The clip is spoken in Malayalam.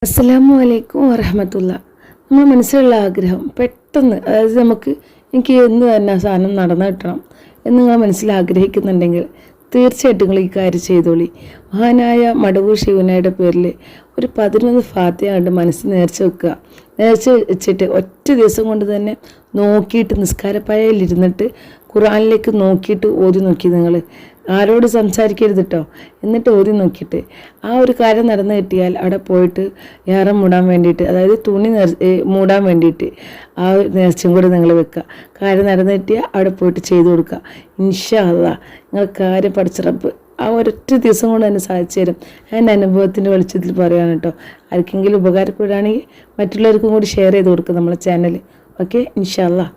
അസ്സലാമു അലൈക്കും വറഹമത്തുള്ള. നമ്മൾ മനസ്സിലുള്ള ആഗ്രഹം പെട്ടെന്ന്, അതായത് നമുക്ക് എനിക്ക് എന്ന് തന്നെ ആ സാധനം നടന്നു കിട്ടണം എന്ന് നിങ്ങൾ മനസ്സിൽ ആഗ്രഹിക്കുന്നുണ്ടെങ്കിൽ തീർച്ചയായിട്ടും നിങ്ങൾ ഈ കാര്യം ചെയ്തോളി. മഹാനായ മടവൂർ ശിവനയുടെ പേരിൽ ഒരു 11 ഫാത്തിഹ കണ്ട് മനസ്സിൽ നേർച്ച വെക്കുക. നേർച്ച വെച്ചിട്ട് ഒറ്റ ദിവസം കൊണ്ട് തന്നെ നോക്കിയിട്ട് നിസ്കാരപ്പായയിലിരുന്നിട്ട് ഖുർആനിലേക്ക് നോക്കിയിട്ട് ഓതി നോക്കി. നിങ്ങൾ ആരോട് സംസാരിക്കരുത് കേട്ടോ. എന്നിട്ട് ഓതി നോക്കിയിട്ട് ആ ഒരു കാര്യം നടന്നു കിട്ടിയാൽ അവിടെ പോയിട്ട് ഏറെ മൂടാൻ വേണ്ടിയിട്ട്, അതായത് തുണി മൂടാൻ വേണ്ടിയിട്ട് ആ ഒരു നേർച്ചയും കൂടി നിങ്ങൾ വെക്കുക. കാര്യം നടന്നു കിട്ടിയാൽ അവിടെ പോയിട്ട് ചെയ്തു കൊടുക്കുക. ഇൻഷാ അല്ലാഹ് നിങ്ങൾ കാര്യം പഠിച്ച റബ്ബ് ആ ഒരൊറ്റ ദിവസം കൊണ്ട് തന്നെ സാധിച്ചു തരും. എൻ്റെ അനുഭവത്തിൻ്റെ വെളിച്ചത്തിൽ പറയുകയാണ് കേട്ടോ. ആർക്കെങ്കിലും ഉപകാരപ്പെടുകയാണെങ്കിൽ മറ്റുള്ളവർക്കും കൂടി ഷെയർ ചെയ്ത് കൊടുക്കുക നമ്മളെ ചാനൽ. ഓക്കെ, ഇൻഷാ അല്ലാഹ്.